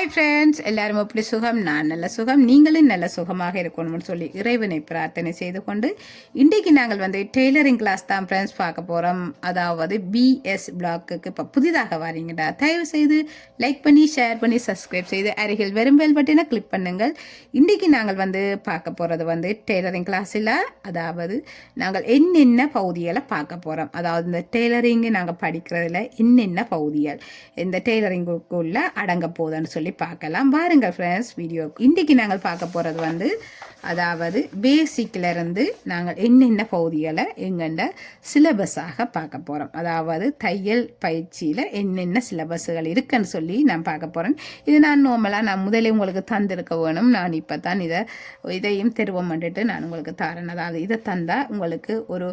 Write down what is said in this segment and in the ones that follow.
Hi friends, எல்லாரும் எப்படி சுகம்? நான் நல்ல சுகம், நீங்களும் நல்ல சுகமாக இருக்கணும்னு சொல்லி இறைவனை பிரார்த்தனை செய்து கொண்டு இன்றைக்கு நாங்கள் டெய்லரிங் கிளாஸ் தான் ஃப்ரெண்ட்ஸ் பார்க்க போகிறோம். அதாவது பிஎஸ் பிளாக்குக்கு இப்போ புதிதாக வரீங்கடா, தயவு செய்து லைக் பண்ணி ஷேர் பண்ணி சப்ஸ்கிரைப் செய்து அருகில் வெறும் பெல் பட்டினை கிளிக் பண்ணுங்கள். இன்றைக்கு நாங்கள் பார்க்க போகிறது டெய்லரிங் கிளாஸில், அதாவது நாங்கள் என்னென்ன பகுதிகளை பார்க்க போகிறோம். அதாவது இந்த டெய்லரிங்கு நாங்கள் படிக்கிறதுல என்னென்ன பகுதிகள் இந்த டெய்லரிங்குக்குள்ள அடங்க போகுதுன்னு சொல்லி பார்க்கலாம். பாருங்கள் ஃப்ரெண்ட்ஸ் வீடியோ. இன்றைக்கி நாங்கள் பார்க்க போகிறது அதாவது பேசிக்கில் இருந்து நாங்கள் என்னென்ன பகுதிகளை எங்கண்ட சிலபஸாக பார்க்க போகிறோம். அதாவது தையல் பயிற்சியில் என்னென்ன சிலபஸுகள் இருக்குன்னு சொல்லி நான் பார்க்க போகிறேன். இது நான் நான் முதலே உங்களுக்கு தந்திருக்க வேணும். நான் இப்போ தான் இதையும் தெருவம் பண்ணிட்டு நான் உங்களுக்கு தரேன். அதாவது இதை தந்தால் உங்களுக்கு ஒரு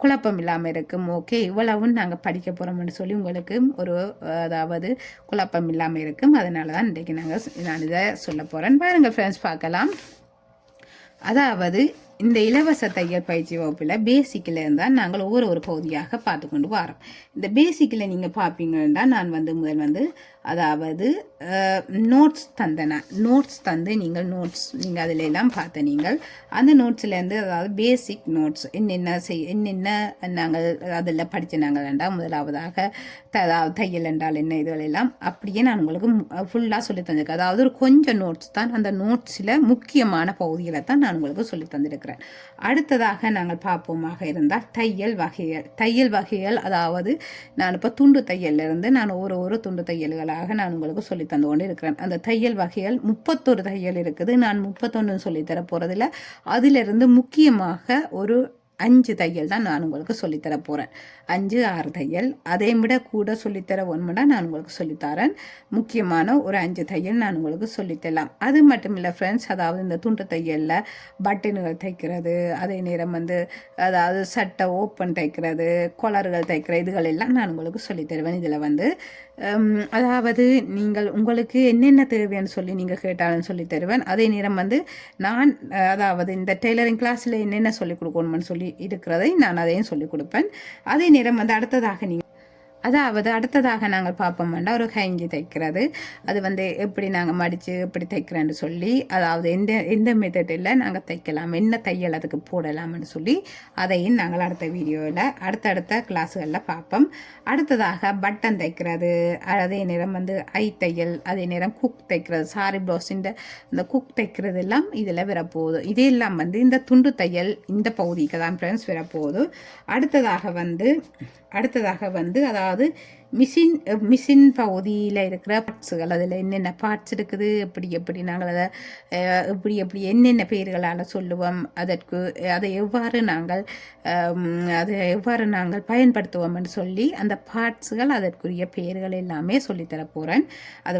குழப்பம் இல்லாமல் இருக்கும். ஓகே, இவ்வளவும் நாங்கள் படிக்க போகிறோம்னு சொல்லி உங்களுக்கு ஒரு அதாவது குழப்பம் இல்லாமல் இருக்கும். அதனால தான் இன்றைக்கு நான் இதை சொல்ல போகிறேன். பாருங்கள் ஃப்ரெண்ட்ஸ், பார்க்கலாம். அதாவது இந்த இலவச தையல் பயிற்சி வகுப்பில் பேசிக்கில் இருந்தால் நாங்கள் ஒவ்வொரு பகுதியாக பார்த்து கொண்டு வரோம். இந்த பேசிக்கில் நீங்கள் பார்ப்பீங்கன்னா நான் முதல் அதாவது நோட்ஸ் தந்தேன். நோட்ஸ் தந்து நீங்கள் அதில் எல்லாம் பார்த்த நீங்கள் அந்த நோட்ஸ்லேருந்து அதாவது பேசிக் நோட்ஸ் என்னென்ன நாங்கள் அதில் படித்த நாங்கள் வேண்டாம். முதலாவதாக தையல் என்றால் என்ன, இதுகளெல்லாம் அப்படியே நான் உங்களுக்கு ஃபுல்லாக சொல்லி தந்திருக்கேன். அதாவது ஒரு கொஞ்சம் நோட்ஸ் தான், அந்த நோட்ஸில் முக்கியமான பகுதிகளை தான் நான் உங்களுக்கு சொல்லி தந்திருக்கிறேன். அடுத்ததாக நாங்கள் பார்ப்போமாக இருந்தால் தையல் வகைகள் அதாவது நான் இப்போ துண்டு தையலிருந்து நான் ஒரு துண்டு தையல்களாக நான் உங்களுக்கு சொல்லி தந்து கொண்டு இருக்கிறேன். அந்த தையல் வகைகள் 31 தையல் இருக்குது. நான் 31 சொல்லித்தர போகிறதில்ல. அதிலிருந்து முக்கியமாக ஒரு 5 தையல் தான் நான் உங்களுக்கு சொல்லித்தர போகிறேன். 5-6 தையல், அதை விட கூட சொல்லித்தர ஒன்றுனா நான் உங்களுக்கு சொல்லித்தரேன். முக்கியமான ஒரு 5 தையல் நான் உங்களுக்கு சொல்லித்தரலாம். அது மட்டும் இல்லை ஃப்ரெண்ட்ஸ், அதாவது இந்த துண்டு தையலில் பட்டன்கள் தைக்கிறது, அதே நேரம் அதாவது சட்டை ஓப்பன் தைக்கிறது, கொலர்கள் தைக்கிற இதுகள் எல்லாம் நான் உங்களுக்கு சொல்லித்தருவேன். இதில் அதாவது நீங்கள் உங்களுக்கு என்னென்ன தேவைன்னு சொல்லி நீங்கள் கேட்டாலும் சொல்லி தருவேன். அதே நேரம் நான் அதாவது இந்த டெய்லரிங் கிளாஸில் என்னென்ன சொல்லிக் கொடுக்கணும்னு சொல்லி இருக்கிறதை நான் அதையும் சொல்லிக் கொடுப்பேன். அதே நேரம் அடுத்ததாக நாங்கள் பார்ப்போம் ஒரு ஹைங்கி தைக்கிறது. அது எப்படி நாங்கள் மடித்து எப்படி தைக்கிறேன்னு சொல்லி, அதாவது எந்த மெத்தடில் நாங்கள் தைக்கலாம், என்ன தையல் அதுக்கு போடலாம்னு சொல்லி அதையும் நாங்கள் அடுத்த வீடியோவில் அடுத்தடுத்த கிளாஸுகளில் பார்ப்போம். அடுத்ததாக பட்டன் தைக்கிறது, அதே நேரம் ஐ தையல், அதே நேரம் குக் தைக்கிறது, சாரி ப்ளவுஸின் இந்த குக் தைக்கிறது எல்லாம் இதில் வரப்போகுது. இதெல்லாம் இந்த துண்டு தையல் இந்த பகுதிக்கு தான் ஃப்ரெண்ட்ஸ் வரப்போகுது. அடுத்ததாக அதாவது மிஷின் பகுதியில் இருக்கிற பார்ட்ஸுகள், அதில் என்னென்ன பார்ட்ஸ் இருக்குது, எப்படி நாங்கள் அதை எப்படி என்னென்ன பெயர்களால் சொல்லுவோம், அதை எவ்வாறு நாங்கள் பயன்படுத்துவோம்னு சொல்லி அந்த பார்ட்ஸுகள் அதற்குரிய பெயர்கள் எல்லாமே சொல்லித்தர போகிறேன். அது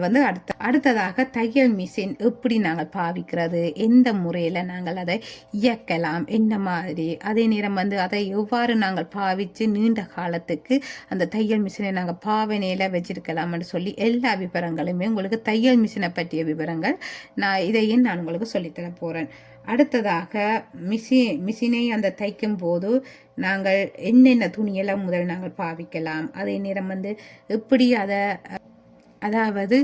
அடுத்ததாக தையல் மிஷின் எப்படி நாங்கள் பாவிக்கிறது, எந்த முறையில் நாங்கள் அதை இயக்கலாம், என்ன மாதிரி, அதே நேரம் அதை எவ்வாறு நாங்கள் பாவித்து நீண்ட காலத்துக்கு அந்த தையல் மிஷினை நாங்கள் பாவனையில் வச்சிருக்கலாம்னு சொல்லி எல்லா விவரங்களுமே உங்களுக்கு தையல் மிஷினை பற்றிய விவரங்கள் இதையும் நான் உங்களுக்கு சொல்லித்தர போகிறேன். அடுத்ததாக மிஷினை அந்த தைக்கும் போது நாங்கள் என்னென்ன துணியெல்லாம் முதல் நாங்கள் பாவிக்கலாம், அதே நேரம் எப்படி அதாவது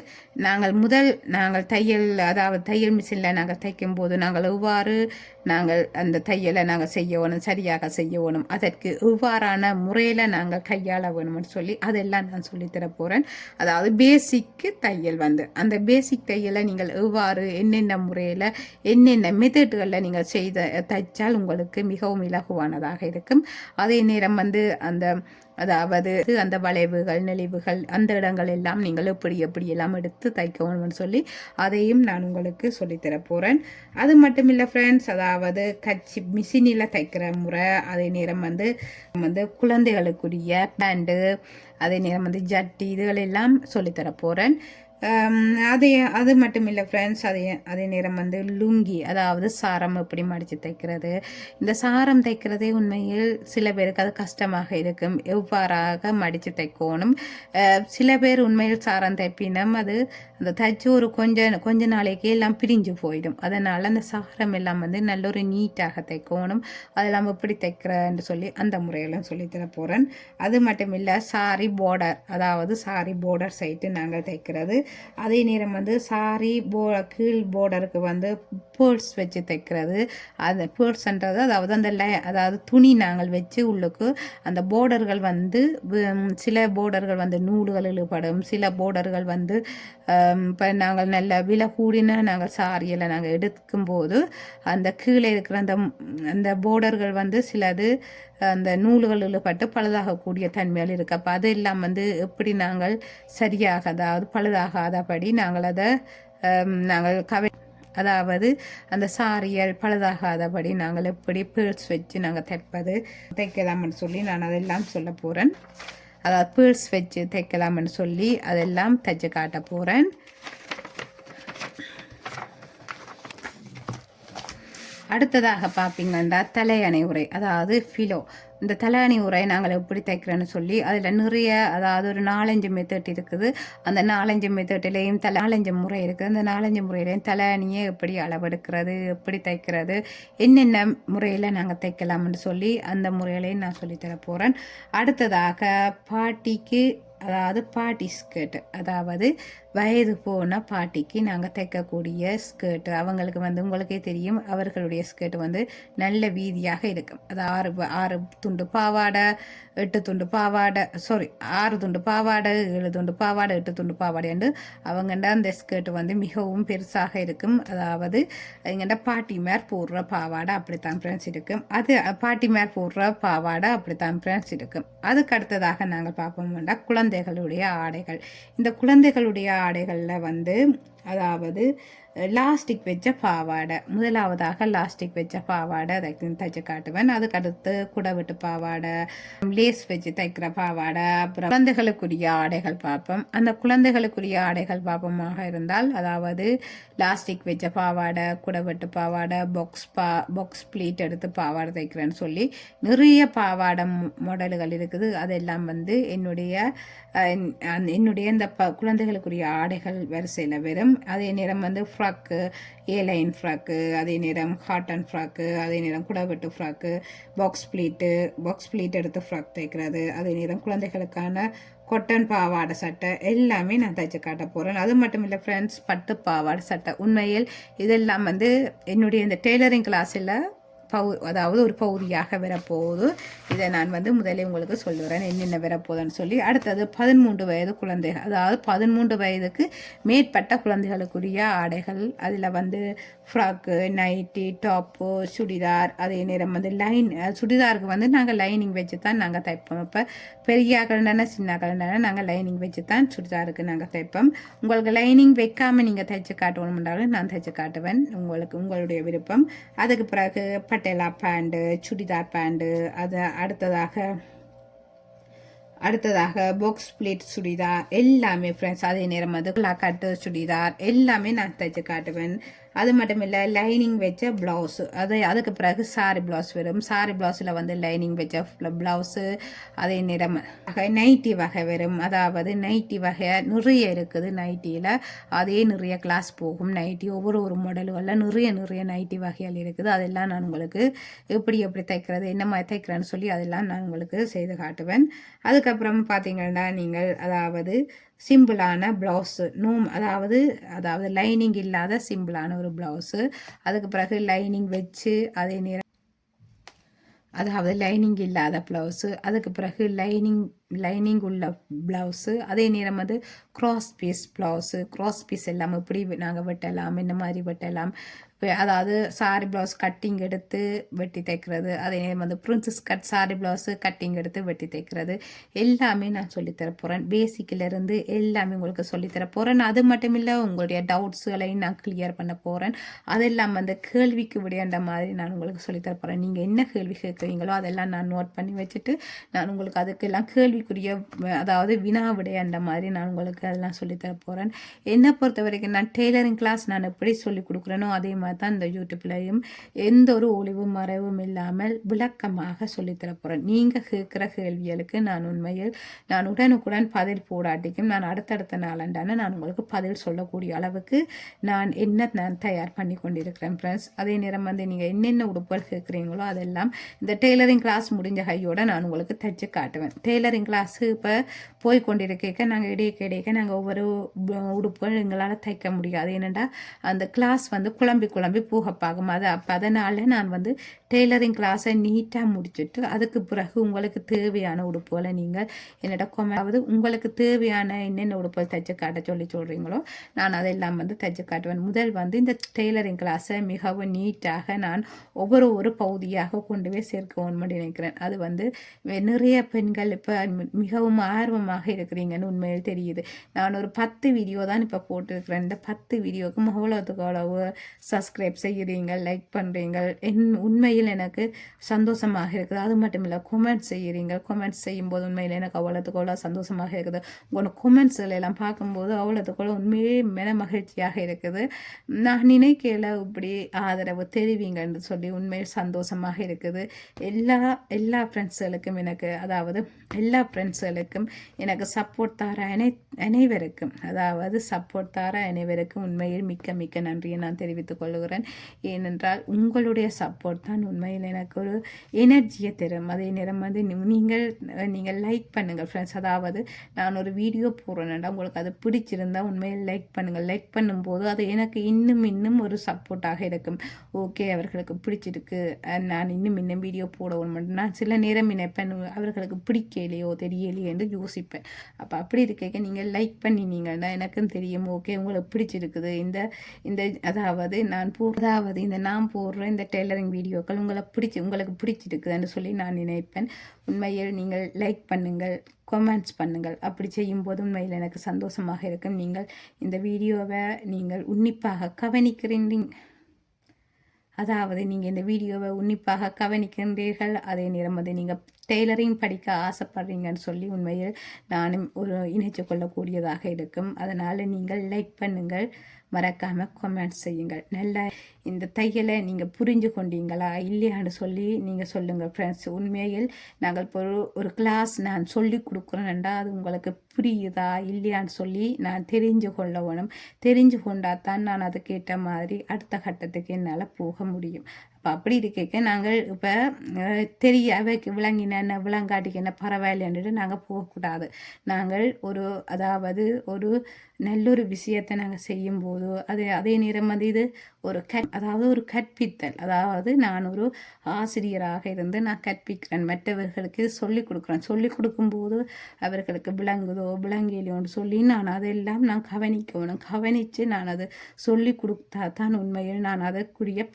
நாங்கள் தையல் மிஷினில் நாங்கள் தைக்கும் போது நாங்கள் எவ்வாறு அந்த தையலை நாங்கள் செய்யணும், சரியாக செய்யணும், அதற்கு எவ்வாறான முறையில் நாங்கள் கையாள வேணும்னு சொல்லி அதெல்லாம் நான் சொல்லித்தர போகிறேன். அதாவது பேசிக்கு தையல் அந்த பேசிக் தையலை நீங்கள் எவ்வாறு என்னென்ன முறையில் என்னென்ன மெத்தட்களில் நீங்கள் தைச்சால் உங்களுக்கு மிகவும் இலகுவானதாக இருக்கும். அதே நேரம் அதாவது அந்த வளைவுகள் நெளிவுகள் அந்த இடங்கள் எல்லாம் நீங்கள் எப்படியெல்லாம் எடுத்து தைக்கணும்னு சொல்லி அதையும் நான் உங்களுக்கு சொல்லித்தர போகிறேன். அது மட்டும் இல்லை ஃப்ரெண்ட்ஸ், அதாவது மிஷினில் தைக்கிற முறை, அதே நேரம் குழந்தைகளுக்குரிய பேண்டு, அதே நேரம் ஜட்டி, இதுகளெல்லாம் சொல்லித்தர போகிறேன். அது மட்டும் இல்லை ஃப்ரெண்ட்ஸ், அதே நேரம் லுங்கி, அதாவது சாரம் எப்படி மடித்து தைக்கிறது. இந்த சாரம் தைக்கிறதே உண்மையில் சில பேருக்கு அது கஷ்டமாக இருக்கும், எவ்வாறாக மடித்து தைக்கணும். சில பேர் உண்மையில் சாரம் தைப்பினம் அது அந்த தைச்சு ஒரு கொஞ்ச நாளைக்கு எல்லாம் பிரிஞ்சு போயிடும். அதனால் அந்த சாரம் எல்லாம் நல்ல ஒரு நீட்டாக தைக்கணும். அதெல்லாம் எப்படி தைக்கிறேன்னு சொல்லி அந்த முறையெல்லாம் சொல்லித்தர போகிறேன். அது மட்டும் இல்லை, சாரி பார்டர், அதாவது சாரி பார்டர் சைட்டு நாங்கள் தைக்கிறது. அதே நேரம் வந்து சாரி கீழ் பார்டருக்கு வந்து பேர்ஸ் வச்சு தைக்கிறது. அந்த பேர்ஸ்ன்றது அதாவது அந்த அதாவது துணி நாங்கள் வச்சு உள்ளுக்கு அந்த போர்டர்கள் வந்து சில போர்டர்கள் வந்து நூல்கள் இழுபடும், சில போர்டர்கள் வந்து இப்போ நாங்கள் நல்ல விலை கூடின நாங்கள் சாரியெல்லாம் நாங்கள் எடுக்கும்போது அந்த கீழே இருக்கிற அந்த அந்த போர்டர்கள் வந்து சிலது அந்த நூல்கள் இழுபட்டு பழுதாகக்கூடிய தன்மையில் இருக்குது. அப்போ அதெல்லாம் வந்து எப்படி நாங்கள் சரியாக, அதாவது பழுதாகாதபடி நாங்கள் அதை நாங்கள் அதாவது அந்த சாரியல் பழுதாகாதபடி நாங்கள் எப்படி பீல்ஸ் வச்சு நாங்கள் தைக்கலாம்னு சொல்லி நான் அதெல்லாம் சொல்ல போகிறேன். அதாவது பீல்ஸ் வச்சு தைக்கலாம்னு சொல்லி அதெல்லாம் தைச்சு காட்ட போகிறேன். அடுத்ததாக பார்ப்பீங்கன்னா தலையணை உரை, அதாவது ஃபிலோ. இந்த தலையணை உரை நாங்கள் எப்படி தைக்கிறோன்னு சொல்லி அதில் நிறைய, அதாவது ஒரு 4-5 மெத்தட் இருக்குது. அந்த 4-5 மெத்தட்லேயும் 4-5 முறை இருக்குது. அந்த 4-5 முறையிலையும் தலையணியை எப்படி அளவெடுக்கிறது, எப்படி தைக்கிறது, என்னென்ன முறையில் நாங்கள் தைக்கலாம்னு சொல்லி அந்த முறையிலையும் நான் சொல்லித்தர போகிறேன். அடுத்ததாக பாட்டிக்கு, அதாவது பாட்டி ஸ்கர்ட்டு, அதாவது வயது போன பாட்டிக்கு நாங்கள் தைக்கக்கூடிய ஸ்கர்ட்டு. அவங்களுக்கு வந்து உங்களுக்கே தெரியும், அவர்களுடைய ஸ்கர்ட்டு வந்து நல்ல வீதியாக இருக்கும். அது 6 துண்டு பாவாடை, 8 துண்டு பாவாடை, 6 துண்டு பாவாடை, 7 துண்டு பாவாடை, 8 துண்டு பாவாடை என்று அவங்கண்ட அந்த ஸ்கர்ட்டு வந்து மிகவும் பெருசாக இருக்கும். அதாவது எங்கள்ட பாட்டி மேர் போடுற பாவாடை அப்படித்தான் ஃப்ரெண்ட்ஸ் இருக்கும். அது பாட்டி மேர் போடுற பாவாடை அப்படித்தான் ஃப்ரெண்ட்ஸ் இருக்கும். அதுக்கு அடுத்ததாக நாங்கள் பார்ப்போம்னா குழந்தைகளுடைய ஆடைகள். இந்த குழந்தைகளுடைய ஆடைகளில் வந்து அதாவது லாஸ்டிக் வச்ச பாவாடை, முதலாவதாக லாஸ்டிக் வச்ச பாவாடை தைச்சு காட்டுவேன். அதுக்கடுத்து குடவெட்டு பாவாடை, லேஸ் வச்சு தைக்கிற பாவாடை, அப்புறம் குழந்தைகளுக்குரிய ஆடைகள் பார்ப்போம். அந்த குழந்தைகளுக்குரிய ஆடைகள் பார்ப்போமாக இருந்தால் அதாவது லாஸ்டிக் வச்ச பாவாடை, குடவெட்டு பாவாடை, பாக்ஸ் ப்ளீட் எடுத்து பாவாடை தைக்கிறேன்னு சொல்லி நிறைய பாவாடை மாடல்கள் இருக்குது. அதெல்லாம் வந்து என்னுடைய இந்த குழந்தைகளுக்குரிய ஆடைகள் வரிசையில் வரும். அதே நேரம் வந்து ஃப்ராக்கு, ஏலைன் ஃப்ராக்கு, அதே நேரம் காட்டன் ஃப்ராக்கு, அதே நேரம் குடவெட்டு ஃப்ராக்கு, பாக்ஸ் ப்ளீட் எடுத்து ஃப்ராக் தைக்கிறது, அதே நேரம் குழந்தைகளுக்கான கொட்டன் பாவாடை சட்டை எல்லாமே நான் தைச்சு காட்ட போகிறேன். அது மட்டும் இல்லை ஃப்ரெண்ட்ஸ், பட்டு பாவாடை சட்டை. உண்மையில் இதெல்லாம் வந்து என்னுடைய இந்த டெய்லரிங் கிளாஸில் அதாவது ஒரு பகுதியாக வரப்போகுது. இதை நான் வந்து முதலே உங்களுக்கு சொல்லுறேன் என்னென்ன வரப்போகுதுன்னு சொல்லி. அடுத்தது 13 வயது குழந்தைகள், அதாவது 13 வயதுக்கு மேற்பட்ட குழந்தைகளுக்குரிய ஆடைகள். அதில் வந்து ஃப்ராக்கு, நைட்டி, டாப்பு, சுடிதார், அதே நேரம் வந்து சுடிதாருக்கு வந்து நாங்கள் லைனிங் வச்சு தான் நாங்கள் தைப்போம். இப்போ பெரிய கலண்டான சின்ன கலண்டான நாங்கள் லைனிங் வச்சு தான் சுடிதாருக்கு நாங்கள் தைப்போம். உங்களுக்கு லைனிங் வைக்காமல் நீங்கள் தைச்சு காட்டணும்னாலும் நான் தைச்சு காட்டுவேன், உங்களுடைய விருப்பம். அதுக்கு பிறகு பட்டேலா பேண்டு, சுடிதார் பேண்டு, அது அடுத்ததாக பாக்ஸ் பிளேட் சுடிதார் எல்லாமே ஃப்ரெண்ட்ஸ். அதே நேரம் வந்து கட்டு சுடிதார் எல்லாமே நான் தைச்சு காட்டுவேன். அது மட்டும் இல்லை, லைனிங் வச்ச ப்ளவுஸு, அதுக்கு பிறகு சாரி ப்ளவுஸ் வரும். சாரி ப்ளவுஸில் வந்து லைனிங் வச்ச ப்ளவுஸு, அதே நேரம் நைட்டி வகை வரும். அதாவது நைட்டி வகை நிறைய இருக்குது. நைட்டியில் அதே நிறைய கிளாஸ் போகும். நைட்டி ஒவ்வொரு மாடல்களில் நிறைய நைட்டி வகைகள் இருக்குது. அதெல்லாம் நான் உங்களுக்கு எப்படி தைக்கிறது, என்ன மாதிரி தைக்கிறேன்னு சொல்லி அதெல்லாம் நான் உங்களுக்கு செய்து காட்டுவேன். அதுக்கப்புறம் பார்த்தீங்கன்னா நீங்கள் அதாவது சிம்பிளான ப்ளவுஸு, அதாவது லைனிங் இல்லாத சிம்பிளான ஒரு ப்ளவுஸு. அதுக்கு பிறகு லைனிங் வச்சு, அதே நேரம் அதாவது லைனிங் இல்லாத ப்ளவுஸு, அதுக்கு பிறகு லைனிங் உள்ள ப்ளவுஸு, அதே நேரம் வந்து cross piece blouse. Cross piece எல்லாம் எப்படி நாங்கள் வெட்டலாம், இந்த மாதிரி வெட்டலாம். அதாவது சாரி ப்ளவுஸ் கட்டிங் எடுத்து வெட்டி தைக்கிறது, அதே நேரம் வந்து princess cut sorry blouse cutting எடுத்து வெட்டி தைக்கிறது எல்லாமே நான் சொல்லித்தர போகிறேன். பேசிக்கிலேருந்து எல்லாமே உங்களுக்கு சொல்லித்தர போகிறேன். அது மட்டும் இல்லை, உங்களுடைய டவுட்ஸுகளையும் நான் கிளியர் பண்ண போகிறேன். அதெல்லாம் வந்து கேள்விக்கு விடையாண்ட மாதிரி நான் உங்களுக்கு சொல்லித்தர போகிறேன். நீங்கள் என்ன கேள்வி கேட்குறீங்களோ அதெல்லாம் நான் நோட் பண்ணி வச்சுட்டு நான் உங்களுக்கு அதுக்கெல்லாம் கேள்விக்குரிய, அதாவது வினா விடையாண்ட மாதிரி நான் உங்களுக்கு அதெல்லாம் சொல்லித்தர போகிறேன். என்னை பொறுத்த வரைக்கும் நான் டெய்லரிங் கிளாஸ் நான் எப்படி சொல்லிக் கொடுக்குறேனோ அதே மாதிரி தான் இந்த யூடியூப்லையும் எந்த ஒரு ஒளிவும் மறைவும் இல்லாமல் விளக்கமாக சொல்லித்தர போகிறேன். நீங்கள் கேட்குற கேள்விகளுக்கு நான் உடனுக்குடன் பதில் போடாட்டிக்கும் நான் அடுத்தடுத்த நாளண்டான நான் உங்களுக்கு பதில் சொல்லக்கூடிய அளவுக்கு நான் தயார் பண்ணி கொண்டிருக்கிறேன் ஃப்ரெண்ட்ஸ். அதே நேரம் வந்து நீங்கள் என்னென்ன உடுப்புகள் கேட்குறீங்களோ அதெல்லாம் இந்த டெய்லரிங் கிளாஸ் முடிஞ்ச கையோட நான் உங்களுக்கு தைச்சு காட்டுவேன். டெய்லரிங் கிளாஸு இப்போ போய் கொண்டிருக்க நாங்கள் இடையே நாங்கள் ஒவ்வொரு உடுப்புகள் எங்களால் தைக்க முடியாது. ஏனெண்டா அந்த கிளாஸ் வந்து குழம்பி போக பார்க்கும். அப்போ அதனால் நான் வந்து டெய்லரிங் கிளாஸை நீட்டாக முடிச்சுட்டு அதுக்கு பிறகு உங்களுக்கு தேவையான உடுப்புகளை நீங்கள் என்னோட அதாவது உங்களுக்கு தேவையான என்னென்ன உடுப்புகள் தைச்சு காட்ட சொல்கிறீங்களோ நான் அதெல்லாம் வந்து தைச்சு காட்டுவேன். முதல் வந்து இந்த டெய்லரிங் கிளாஸை மிகவும் நீட்டாக நான் ஒவ்வொரு பகுதியாக கொண்டு போய் சேர்க்கணும்னு நினைக்கிறேன். அது வந்து நிறைய பெண்கள் இப்போ மிகவும் ஆர்வமாக இருக்கிறீங்கன்னு உண்மையில் தெரியுது. நான் ஒரு 10 வீடியோ தான் இப்போ போட்டிருக்கிறேன். இந்த 10 வீடியோக்கும் அவ்வளோத்துக்கு அவ்வளவு சப்ஸ்கிரைப் செய்கிறீங்க, லைக் பண்ணுறீங்க. உண்மையில் எனக்கு சந்தோஷமாக இருக்குது. அது மட்டும் இல்லை, கொமெண்ட்ஸ் செய்கிறீங்க. கொமெண்ட்ஸ் செய்யும்போது உண்மையில் எனக்கு அவ்வளோத்துக்கு அவ்வளோ சந்தோஷமாக இருக்குது. உங்களோட கொமெண்ட்ஸ்கள் எல்லாம் பார்க்கும்போது அவ்வளோத்துக்கு அவ்வளோ உண்மையே மன மகிழ்ச்சியாக இருக்குது. நான் நினைக்கல இப்படி ஆதரவு தெரிவிங்கன்னு சொல்லி உண்மையில் சந்தோஷமாக இருக்குது. எல்லா ஃப்ரெண்ட்ஸுகளுக்கும் எனக்கு அதாவது எல்லா ஃப்ரெண்ட்ஸுகளுக்கும் எனக்கு சப்போர்ட் தர அனைவருக்கும் அதாவது சப்போர்ட் தர அனைவருக்கும் உண்மையில் மிக்க நன்றியை நான் தெரிவித்துக் கொள்கிறேன். ஏனென்றால் உங்களுடைய சப்போர்ட் தான் உண்மையில் எனக்கு ஒரு எனர்ஜியை தரும். அதே நேரம் வந்து நீங்கள் லைக் பண்ணுங்கள் ஃப்ரெண்ட்ஸ். அதாவது நான் ஒரு வீடியோ போடுறேன்டா உங்களுக்கு அது பிடிச்சிருந்தா உண்மையில் லைக் பண்ணுங்கள். லைக் பண்ணும்போது அது எனக்கு இன்னும் ஒரு சப்போர்ட்டாக இருக்கும். ஓகே, அவர்களுக்கு பிடிச்சிருக்கு, நான் இன்னும் வீடியோ போடவும் மாட்டேன். நான் சில நேரம் நினைப்பேன் அவர்களுக்கு பிடிக்கலையோ தெரியலையோ என்று யோசிப்பேன். அப்போ அப்படி இருக்க நீங்கள் லைக் பண்ணினீங்கன்னா எனக்கும் தெரியும் ஓகே உங்களுக்கு பிடிச்சிருக்குது. இந்த அதாவது நான் போடுற இந்த டெய்லரிங் வீடியோக்கள் உங்களுக்கு பிடிச்சிருக்குதுன்னு சொல்லி நான் நினைப்பேன். உண்மையில் நீங்கள் லைக் பண்ணுங்கள், கொமெண்ட்ஸ் பண்ணுங்கள். அப்படி செய்யும்போது உண்மையில் எனக்கு சந்தோஷமாக இருக்கும். நீங்கள் இந்த வீடியோவை நீங்கள் உன்னிப்பாக கவனிக்கிறீங்க, அதாவது நீங்கள் இந்த வீடியோவை உன்னிப்பாக கவனிக்கின்றீர்கள். அதே நேரம் வந்து நீங்கள் டெய்லரிங் படிக்க ஆசைப்படுறீங்கன்னு சொல்லி உண்மையில் நானும் ஒரு இணைச்சு கொள்ளக்கூடியதாக இருக்கும். அதனால் நீங்கள் லைக் பண்ணுங்கள், மறக்காமல் கமெண்ட்ஸ் செய்யுங்கள். நல்லா இந்த தையலை நீங்கள் புரிஞ்சு கொண்டீங்களா இல்லையான்னு சொல்லி நீங்கள் சொல்லுங்கள் ஃப்ரெண்ட்ஸ். உண்மையில் நாங்கள் இப்போ ஒரு கிளாஸ் நான் சொல்லி கொடுக்குறேன்டா அது உங்களுக்கு புரியுதா இல்லையான்னு சொல்லி நான் தெரிஞ்சு கொள்ள வேணும். தெரிஞ்சு கொண்டால் தான் நான் அதுக்கேற்ற மாதிரி அடுத்த கட்டத்துக்கு என்னால் போக முடியும். அப்போ அப்படி இருக்க நாங்கள் இப்போ அவைக்கு விளங்கின விளங்காட்டிக்கு என்ன பரவாயில்லைன்ட்டு நாங்கள் போகக்கூடாது. நாங்கள் அதாவது ஒரு நல்லொரு விஷயத்தை நாங்கள் செய்யும்போது அதே நேரம் வந்து இது ஒரு கற்பித்தல். அதாவது நான் ஒரு ஆசிரியராக இருந்து நான் கற்பிக்கிறேன், மற்றவர்களுக்கு இது சொல்லிக் கொடுக்குறேன். சொல்லிக் கொடுக்கும்போது அவர்களுக்கு விளங்கலையோன்னு சொல்லி நான் அதெல்லாம் நான் கவனித்து நான் அதை சொல்லி கொடுத்தா தான் உண்மையில் நான் அதற்குரிய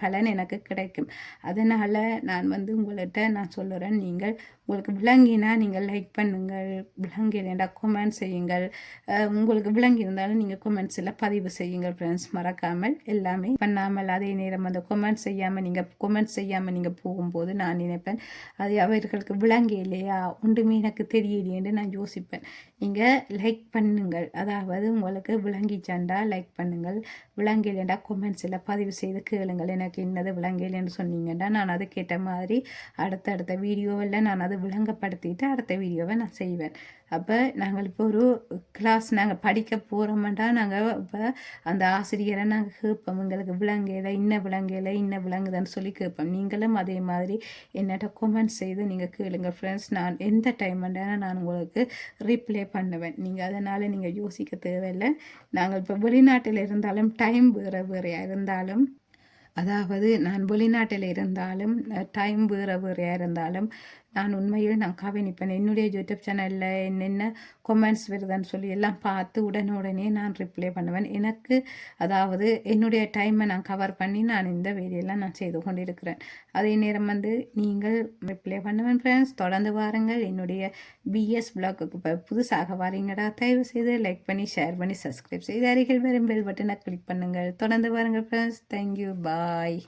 பலன் எனக்கு கிடைக்கும். அதனால் நான் வந்து உங்கள்கிட்ட நான் சொல்லுறேன், உங்களுக்கு விளங்கினா நீங்கள் லைக் பண்ணுங்கள், விளங்கினா கமெண்ட் செய்யுங்கள். உங்களுக்கு விளங்கி இருந்தாலும் நீங்கள் கொமெண்ட்ஸில் பதிவு செய்யுங்கள் ஃப்ரெண்ட்ஸ். மறக்காமல் எல்லாமே பண்ணாமல் அதே நேரம் அந்த கொமெண்ட்ஸ் செய்யாமல் நீங்கள் போகும்போது நான் நினைப்பேன் அது அவர்களுக்கு விளங்கி இல்லையா ஒன்றுமே எனக்கு தெரியலையேன்னு நான் யோசிப்பேன். நீங்கள் லைக் பண்ணுங்கள், அதாவது உங்களுக்கு விளங்கிச்சாண்டா லைக் பண்ணுங்கள், விளங்கலைண்டா கொமெண்ட்ஸில் பதிவு செய்து கேளுங்கள். எனக்கு இன்னது விளங்கலைன்னு சொன்னீங்கன்னா நான் அதுக்கேற்ற மாதிரி அடுத்த வீடியோவில் நான் அதை விளங்கப்படுத்திட்டு அடுத்த வீடியோவை நான் செய்வேன். அப்போ நாங்கள் இப்போ ஒரு கிளாஸ் நாங்கள் படிக்க போகிறோம்டா நாங்கள் இப்போ அந்த ஆசிரியரை நாங்கள் கேட்போம், எங்களுக்கு இன்ன விளங்குதுன்னு சொல்லி கேட்போம். நீங்களும் அதே மாதிரி என்னட்ட கொமெண்ட் செய்து நீங்கள் கேளுங்க ஃப்ரெண்ட்ஸ். நான் எந்த டைம்னா நான் உங்களுக்கு ரிப்ளை பண்ணுவேன். நீங்கள் அதனால் நீங்கள் யோசிக்க தேவையில்லை. நாங்கள் இப்போ வெளிநாட்டில் இருந்தாலும் டைம் வேறையாக இருந்தாலும், அதாவது நான் வெளிநாட்டில் இருந்தாலும் டைம் வேறையாக இருந்தாலும் நான் உண்மையில் நான் கவனிப்பேன். என்னுடைய யூடியூப் சேனலில் என்னென்ன கொமெண்ட்ஸ் வருதுன்னு சொல்லி எல்லாம் பார்த்து உடனே நான் ரிப்ளை பண்ணுவேன். எனக்கு அதாவது என்னுடைய டைமை நான் கவர் பண்ணி நான் இந்த வேலையெல்லாம் நான் செய்து கொண்டிருக்கிறேன். அதே நேரம் வந்து நீங்கள் ரிப்ளை பண்ணுவேன் ஃப்ரெண்ட்ஸ். தொடர்ந்து வாருங்கள். என்னுடைய பிஎஸ் பிளாக்குக்கு இப்போ புதுசாக வாரீங்கடா, தயவு செய்து லைக் பண்ணி ஷேர் பண்ணி சப்ஸ்கிரைப் செய்து அருகில் வரும் பெல் பட்டனை கிளிக் பண்ணுங்கள். தொடர்ந்து வாருங்கள் ஃப்ரெண்ட்ஸ். தேங்க்யூ, பாய்.